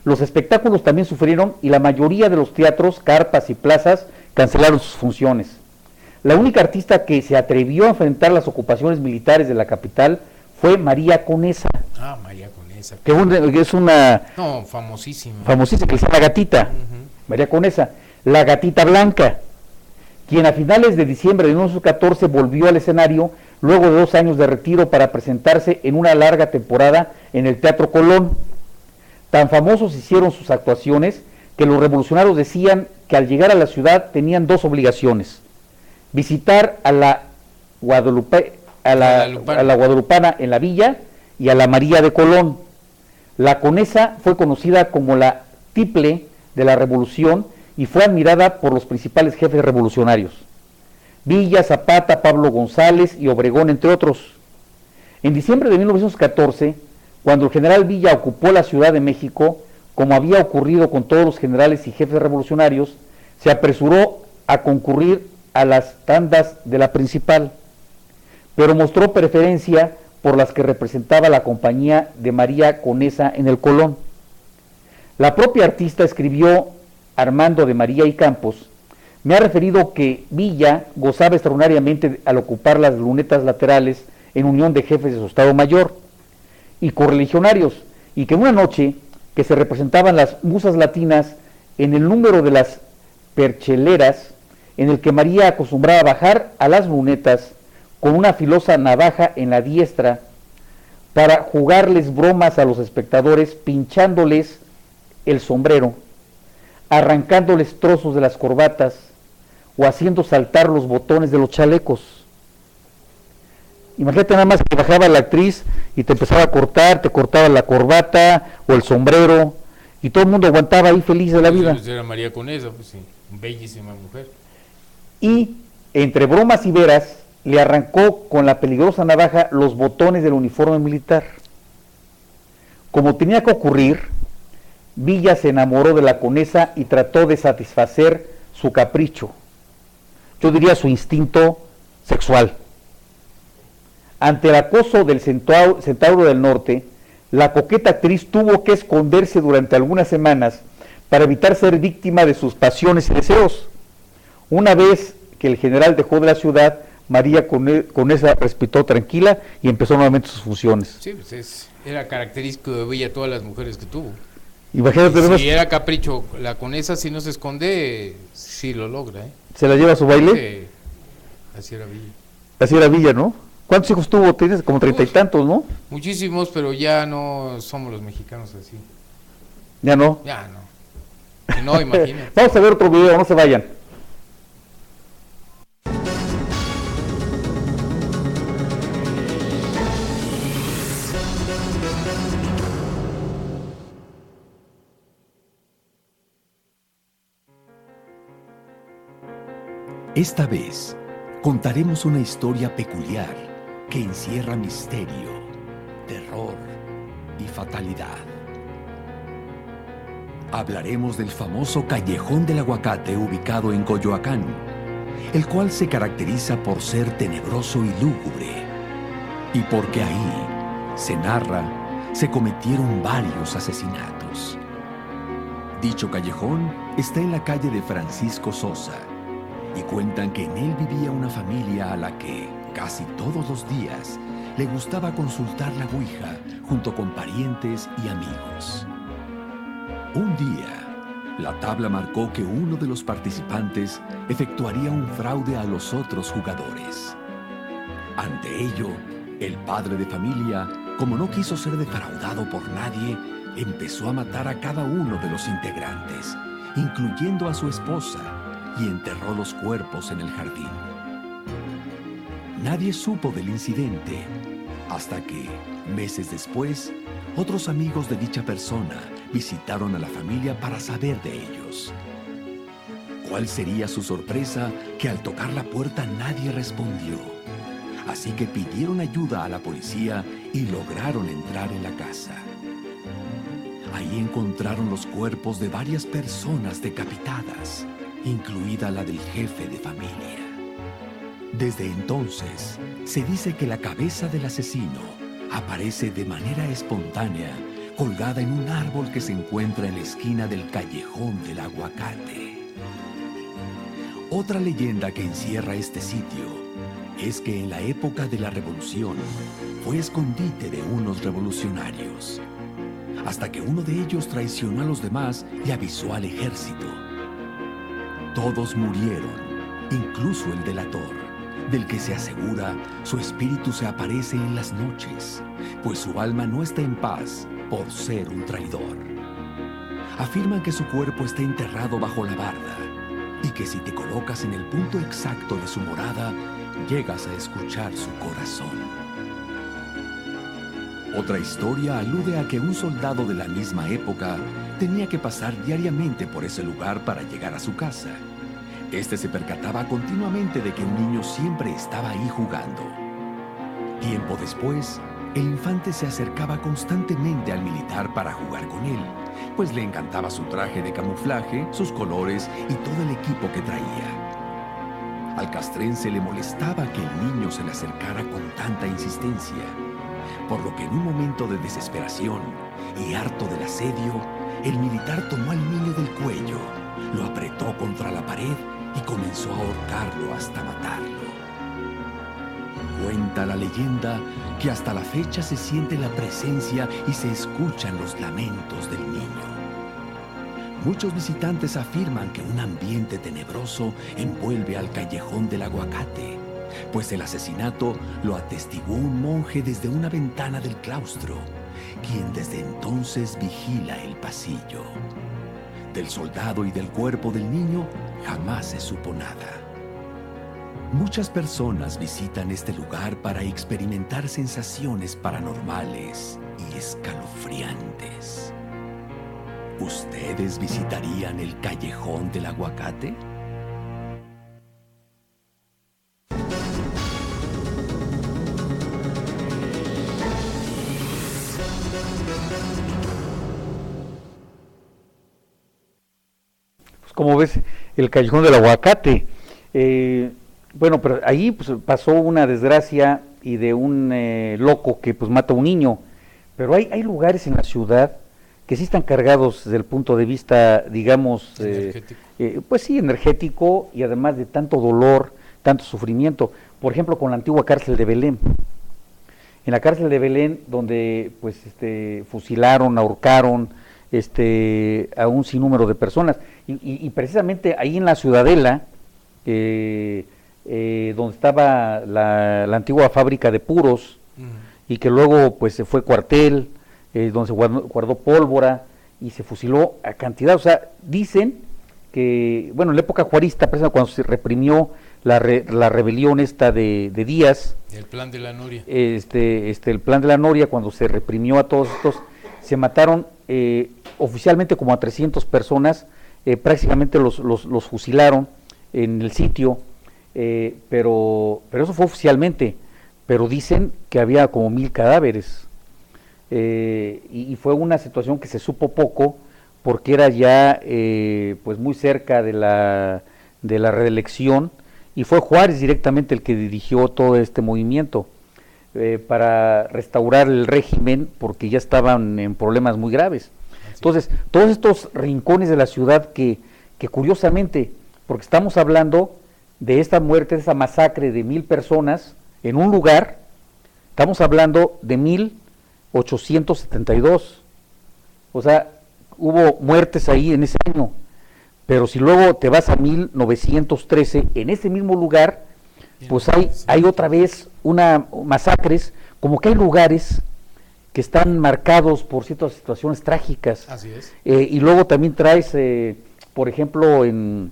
Los espectáculos también sufrieron y la mayoría de los teatros, carpas y plazas cancelaron sus funciones. La única artista que se atrevió a enfrentar las ocupaciones militares de la capital fue María Conesa. Ah, María Conesa. Que es una... No, famosísima. Famosísima, que se llama La Gatita. María Conesa. La Gatita Blanca, quien a finales de diciembre de 1914 volvió al escenario luego de 2 años de retiro para presentarse en una larga temporada en el Teatro Colón. Tan famosos hicieron sus actuaciones que los revolucionarios decían que al llegar a la ciudad tenían 2 obligaciones: visitar a la Guadalupana en la villa y a la María de Colón. La Conesa fue conocida como la tiple de la revolución y fue admirada por los principales jefes revolucionarios: Villa, Zapata, Pablo González y Obregón, entre otros. En diciembre de 1914, cuando el general Villa ocupó la Ciudad de México, como había ocurrido con todos los generales y jefes revolucionarios, se apresuró a concurrir a las tandas de la principal, pero mostró preferencia por las que representaba la compañía de María Conesa en el Colón. La propia artista escribió, Armando de María y Campos, me ha referido que Villa gozaba extraordinariamente al ocupar las lunetas laterales en unión de jefes de su Estado Mayor y correligionarios, y que una noche que se representaban las musas latinas en el número de las percheleras, en el que María acostumbraba bajar a las lunetas con una filosa navaja en la diestra para jugarles bromas a los espectadores, pinchándoles el sombrero, arrancándoles trozos de las corbatas o haciendo saltar los botones de los chalecos. Imagínate nada más que bajaba la actriz y te empezaba a cortar, te cortaba la corbata o el sombrero y todo el mundo aguantaba ahí feliz de la vida. Pues era María Conesa, pues sí, bellísima mujer. Y entre bromas y veras le arrancó con la peligrosa navaja los botones del uniforme militar. Como tenía que ocurrir, Villa se enamoró de la Conesa y trató de satisfacer su capricho, yo diría su instinto sexual. Ante el acoso del Centauro del Norte, la coqueta actriz tuvo que esconderse durante algunas semanas para evitar ser víctima de sus pasiones y deseos. Una vez que el general dejó de la ciudad, María Conesa respiró tranquila y empezó nuevamente sus funciones. Sí, pues era característico de Villa todas las mujeres que tuvo. Imagínate, si era capricho, la Conesa si no se esconde, sí lo logra. ¿Se la lleva a su baile? Sí, así era Villa. Así era Villa, ¿no? ¿Cuántos hijos tuvo? Tienes como 30 y tantos, ¿no? Muchísimos, pero ya no somos los mexicanos así. ¿Ya no? Ya no. No, imagínate. Vamos a ver otro video, no se vayan. Esta vez contaremos una historia peculiar que encierra misterio, terror y fatalidad. Hablaremos del famoso Callejón del Aguacate ubicado en Coyoacán, el cual se caracteriza por ser tenebroso y lúgubre, y porque ahí, se narra, se cometieron varios asesinatos. Dicho callejón está en la calle de Francisco Sosa, y cuentan que en él vivía una familia a la que, casi todos los días, le gustaba consultar la ouija junto con parientes y amigos. Un día, la tabla marcó que uno de los participantes efectuaría un fraude a los otros jugadores. Ante ello, el padre de familia, como no quiso ser defraudado por nadie, empezó a matar a cada uno de los integrantes, incluyendo a su esposa, y enterró los cuerpos en el jardín. Nadie supo del incidente, hasta que, meses después, otros amigos de dicha persona visitaron a la familia para saber de ellos. ¿Cuál sería su sorpresa que al tocar la puerta nadie respondió? Así que pidieron ayuda a la policía y lograron entrar en la casa. Ahí encontraron los cuerpos de varias personas decapitadas, incluida la del jefe de familia. Desde entonces, se dice que la cabeza del asesino aparece de manera espontánea, colgada en un árbol que se encuentra en la esquina del Callejón del Aguacate. Otra leyenda que encierra este sitio es que en la época de la Revolución fue escondite de unos revolucionarios, hasta que uno de ellos traicionó a los demás y avisó al ejército. Todos murieron, incluso el delator, del que se asegura su espíritu se aparece en las noches, pues su alma no está en paz por ser un traidor. Afirman que su cuerpo está enterrado bajo la barda y que si te colocas en el punto exacto de su morada, llegas a escuchar su corazón. Otra historia alude a que un soldado de la misma época tenía que pasar diariamente por ese lugar para llegar a su casa. Este se percataba continuamente de que un niño siempre estaba ahí jugando. Tiempo después, el infante se acercaba constantemente al militar para jugar con él, pues le encantaba su traje de camuflaje, sus colores y todo el equipo que traía. Al castrense le molestaba que el niño se le acercara con tanta insistencia, por lo que en un momento de desesperación y harto del asedio, el militar tomó al niño del cuello, lo apretó contra la pared y comenzó a ahorcarlo hasta matarlo. Cuenta la leyenda que hasta la fecha se siente la presencia y se escuchan los lamentos del niño. Muchos visitantes afirman que un ambiente tenebroso envuelve al Callejón del Aguacate, pues el asesinato lo atestiguó un monje desde una ventana del claustro, quien desde entonces vigila el pasillo. Del soldado y del cuerpo del niño jamás se supo nada. Muchas personas visitan este lugar para experimentar sensaciones paranormales y escalofriantes. ¿Ustedes visitarían el Callejón del Aguacate? Pues como ves, el Callejón del Aguacate. Bueno, pero ahí pues, pasó una desgracia y de un loco que pues mata a un niño. Pero hay lugares en la ciudad que sí están cargados desde el punto de vista, digamos, pues sí, energético y además de tanto dolor, tanto sufrimiento. Por ejemplo, con la antigua cárcel de Belén. En la cárcel de Belén, donde pues fusilaron, ahorcaron a un sinnúmero de personas. Y precisamente ahí en la Ciudadela, donde estaba la antigua fábrica de puros, y que luego pues se fue cuartel, donde se guardó pólvora y se fusiló a cantidad. O sea, dicen que, bueno, en la época juarista, cuando se reprimió la rebelión esta de Díaz, el plan de la Noria, el plan de la Noria, cuando se reprimió a todos estos, se mataron oficialmente como a 300 personas, prácticamente los fusilaron en el sitio, pero eso fue oficialmente, pero dicen que había como 1000 cadáveres, y fue una situación que se supo poco, porque era ya pues muy cerca de la reelección, y fue Juárez directamente el que dirigió todo este movimiento para restaurar el régimen, porque ya estaban en problemas muy graves. Entonces, todos estos rincones de la ciudad que curiosamente, porque estamos hablando de esta muerte, de esa masacre de 1000 personas en un lugar, estamos hablando de 1872. O sea, hubo muertes ahí en ese año. Pero si luego te vas a 1913, en ese mismo lugar, pues hay otra vez una masacres, como que hay lugares que están marcados por ciertas situaciones trágicas. Así es. Y luego también traes, por ejemplo, el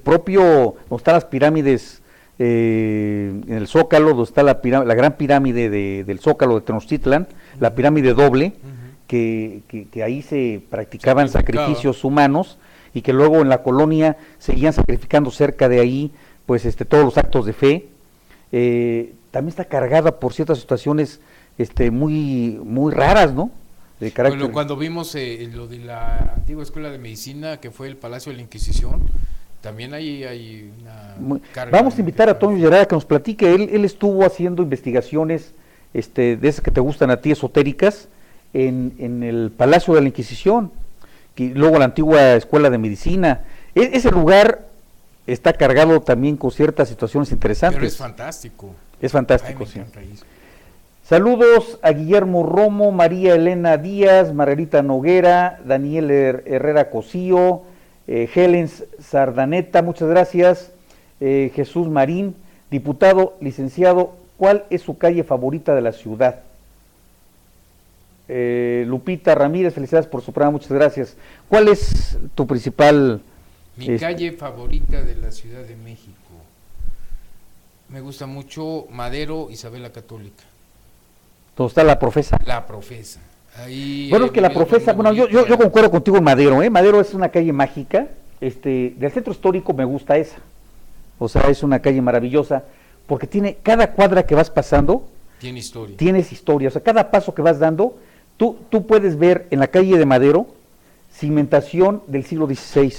propio, donde están las pirámides, en el Zócalo, donde está la gran pirámide del Zócalo de Tenochtitlan, la pirámide doble, que ahí se practicaban sacrificios humanos, y que luego en la colonia seguían sacrificando cerca de ahí, pues todos los actos de fe. También está cargada por ciertas situaciones muy, muy raras, ¿no? de carácter. Bueno, cuando vimos lo de la antigua escuela de medicina, que fue el Palacio de la Inquisición, también hay una carga. Vamos a invitar a Toño Gerard a que nos platique. Él estuvo haciendo investigaciones de esas que te gustan a ti, esotéricas, en el Palacio de la Inquisición, y luego la antigua escuela de medicina. Ese lugar está cargado también con ciertas situaciones interesantes. Pero es fantástico. Es fantástico, Ay, sí. me encanta eso. Saludos a Guillermo Romo, María Elena Díaz, Margarita Noguera, Daniel Herrera Cosío, Helen Sardaneta, muchas gracias. Jesús Marín, diputado, licenciado, ¿cuál es su calle favorita de la ciudad? Lupita Ramírez, felicidades por su programa, muchas gracias. ¿Cuál es tu principal? Mi calle favorita de la Ciudad de México. Me gusta mucho Madero, Isabel la Católica. ¿Dónde está la Profesa? La Profesa. Ahí Bueno, es que la Profesa, bueno, yo concuerdo contigo en Madero, Madero es una calle mágica, del centro histórico me gusta esa, o sea, es una calle maravillosa, porque tiene, cada cuadra que vas pasando, tiene historia. Tienes historia, o sea, cada paso que vas dando, tú puedes ver en la calle de Madero, cimentación del siglo XVI,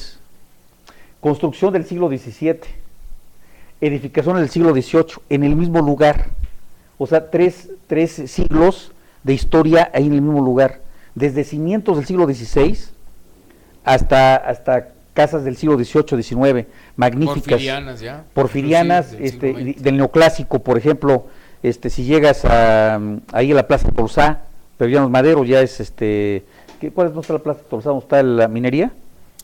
construcción del siglo XVII, edificación del siglo XVIII, en el mismo lugar, o sea, tres siglos de historia ahí en el mismo lugar, desde cimientos del siglo XVI hasta casas del siglo XVIII, XIX, magníficas. Porfirianas ya. Porfirianas, del neoclásico, por ejemplo, si llegas ahí a la Plaza Tolsá, pero ya no es Madero, ya es ¿cuál es nuestra Plaza Tolsá? ¿Dónde está la minería?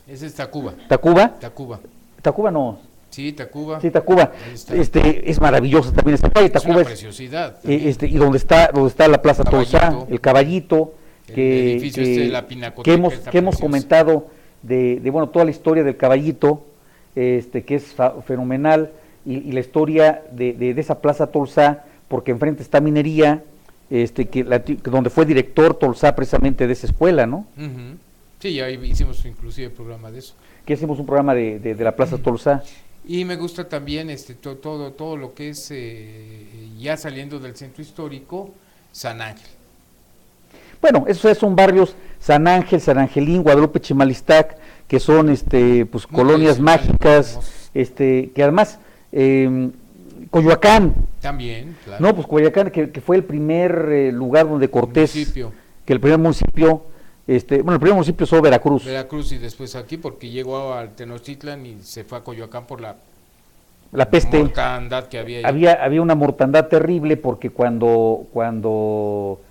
Ese es Tacuba. ¿Tacuba? Tacuba. Tacuba no. Sí, Tacuba. Sí, Tacuba. Es maravillosa también esta calle. Tacuba es una preciosidad. Y donde está la Plaza Tolsá, el Caballito, el edificio de la Pinacoteca, que hemos comentado de bueno, toda la historia del Caballito, que es fenomenal, y la historia de esa Plaza Tolsá, porque enfrente está minería, donde fue director Tolsá precisamente de esa escuela, ¿no? Uh-huh. Sí, ya hicimos inclusive programa de eso. Que hicimos un programa de la Plaza Tolsá. Y me gusta también todo lo que es, ya saliendo del centro histórico, San Ángel. Bueno, esos son barrios, San Ángel, San Angelín, Guadalupe, Chimalistac, que son pues colonias mágicas, que además Coyoacán. También, claro. No, pues Coyoacán, que fue el primer lugar donde Cortés, que el primer municipio, el primer municipio fue Veracruz. Veracruz y después aquí, porque llegó al Tenochtitlan y se fue a Coyoacán por la peste. Mortandad que había ahí. Había una mortandad terrible porque cuando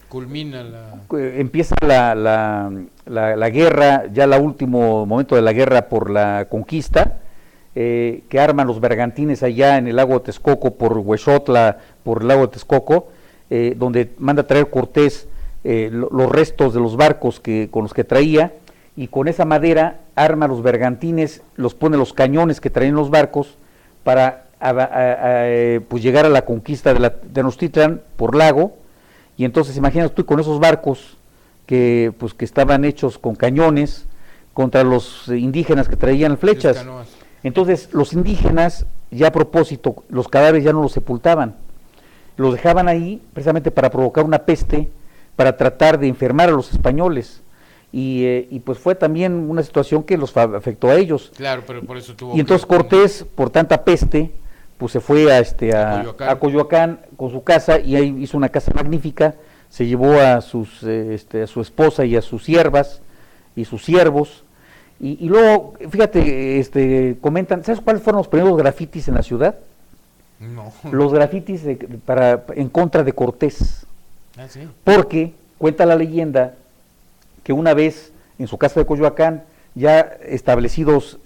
culmina empieza la guerra, ya el último momento de la guerra por la conquista, que arman los bergantines allá en el lago de Texcoco, por Huexotla, por el lago de Texcoco, donde manda traer Cortés los restos de los barcos con los que traía, y con esa madera arma los bergantines, los pone los cañones que traían los barcos para pues llegar a la conquista de Tenochtitlan por lago. Y entonces imagínate tú con esos barcos que estaban hechos con cañones contra los indígenas que traían flechas. Entonces los indígenas, ya a propósito, los cadáveres ya no los sepultaban, los dejaban ahí precisamente para provocar una peste, para tratar de enfermar a los españoles. Y pues fue también una situación que los afectó a ellos. Claro, pero por eso tuvo. Y entonces Cortés, por tanta peste, pues se fue a Coyoacán con su casa, y ahí hizo una casa magnífica, se llevó a su esposa y a sus siervas y sus siervos, y luego, fíjate, comentan, ¿sabes cuáles fueron los primeros grafitis en la ciudad? No. Los grafitis en contra de Cortés. Ah, ¿sí? Porque cuenta la leyenda que una vez en su casa de Coyoacán, ya establecidos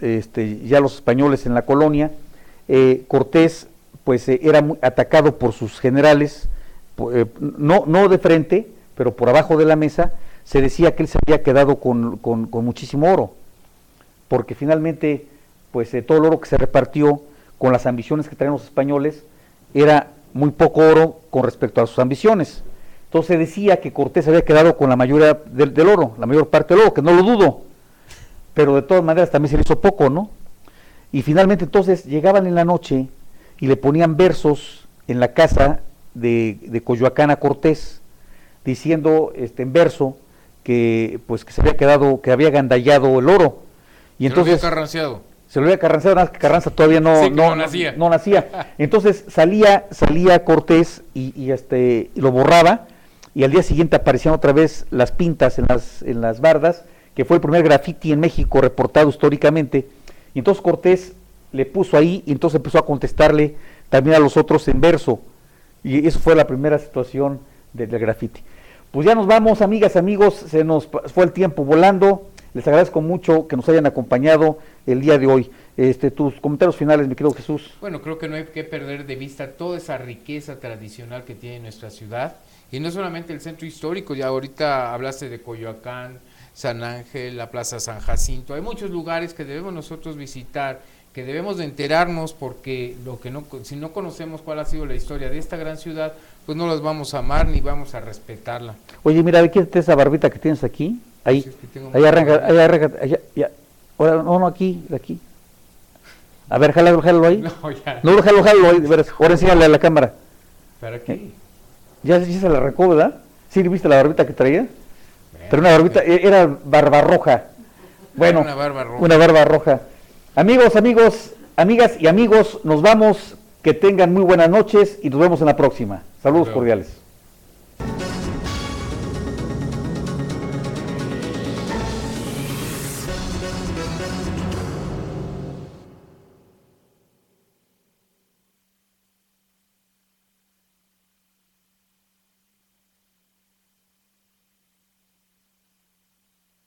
ya los españoles en la colonia, Cortés pues era muy atacado por sus generales, no de frente, pero por abajo de la mesa. Se decía que él se había quedado con muchísimo oro, porque finalmente pues todo el oro que se repartió con las ambiciones que traían los españoles era muy poco oro con respecto a sus ambiciones. Entonces se decía que Cortés había quedado con la mayoría del oro, la mayor parte del oro, que no lo dudo, pero de todas maneras también se le hizo poco, ¿no? Y finalmente entonces llegaban en la noche y le ponían versos en la casa de Coyoacán a Cortés, diciendo en verso pues que se había quedado, que había agandallado el oro. Y entonces se lo había carranceado, nada más que Carranza todavía no nacía. Entonces salía Cortés y lo borraba, y al día siguiente aparecían otra vez las pintas en las bardas, que fue el primer graffiti en México reportado históricamente. Y entonces Cortés le puso ahí, y entonces empezó a contestarle también a los otros en verso. Y eso fue la primera situación del graffiti. Pues ya nos vamos, amigas, amigos, se nos fue el tiempo volando. Les agradezco mucho que nos hayan acompañado el día de hoy. Tus comentarios finales, mi querido Jesús. Bueno, creo que no hay que perder de vista toda esa riqueza tradicional que tiene nuestra ciudad, y no solamente el centro histórico. Ya ahorita hablaste de Coyoacán, San Ángel, la Plaza San Jacinto. Hay muchos lugares que debemos nosotros visitar, que debemos de enterarnos, porque si no conocemos cuál ha sido la historia de esta gran ciudad, pues no las vamos a amar ni vamos a respetarla. Oye, mira, quítate esa barbita que tienes aquí. Ahí, sí, ahí arranca, allá, ya. Ahora, no, aquí. A ver, jálalo ahí. No, jálalo ahí, de veras. Ahora enséñale a la cámara. ¿Para qué? Ya se la arrancó, ¿verdad? ¿Sí viste la barbita que traía? Pero una barbita, era barba roja. Bueno, una barba roja. Amigos, amigas y amigos, nos vamos. Que tengan muy buenas noches y nos vemos en la próxima. Saludos cordiales.